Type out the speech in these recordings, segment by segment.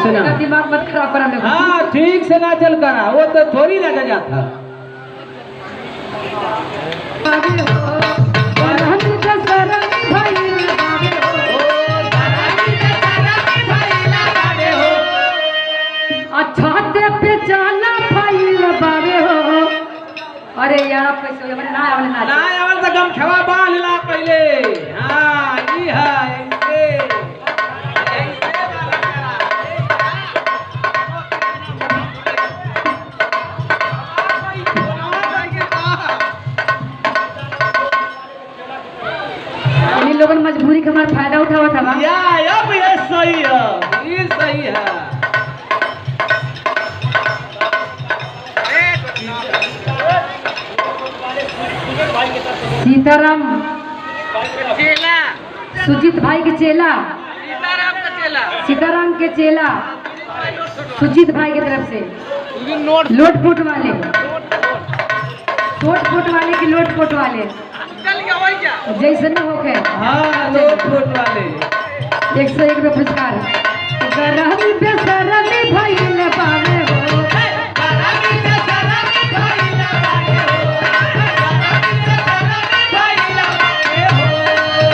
ऐसे ना दिमाग मत खराब करा मेरे को। हाँ ठीक से ना चल करा, वो तो थोड़ी लगा जाता। छाते पे चाला फाइल बावे हो। अरे यार आप कैसे हो? ना आवले ना आवल तो गम छवा बांध ला पहले। हाँ ई है ऐसे इन लोगों ने मजबूरी का हमारा फायदा उठावा था। या अब ये सही है, ये सही है। सीताराम चेला, सुजीत भाई के चेला, सीताराम के चेला सुजीत भाई की तरफ से लोट पोट वाले, टोट पोट वाले की लोट पोट वाले जैसे न हो गए। हाँ लोट पोट वाले 101 में पुरस्कार। गरमी बेसरमी भइल बावे हो।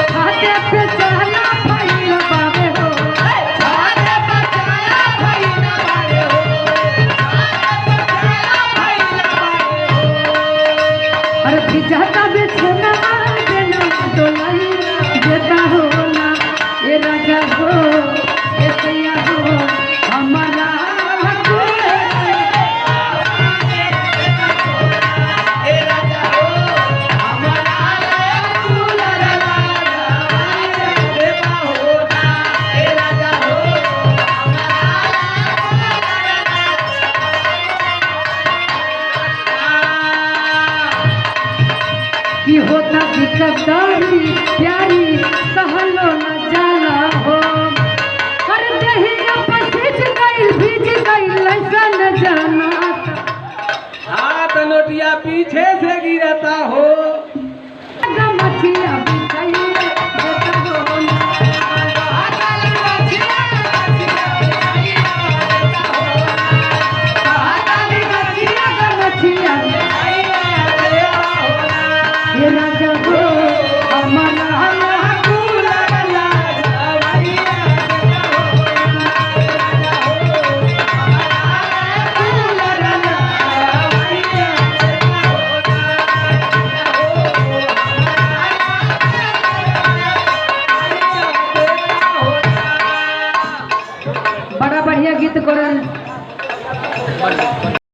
छाते पे चाला भइल बावे हो। अरे भिजाता बिछना देना डोलाई देता हो ना ये राजा हो ये सैया हो हमारा की होता दिक्कतदारी प्यारी सहलो न जाला हो। हर दहिया पसीज गइल भीज गइल ऐसा न जाना। हाथ नोटिया पीछे से गिरता हो। मछिया बिछाइए देता हो ना। मछिया ये राजा हो हमारा बड़ा बढ़िया गीत कर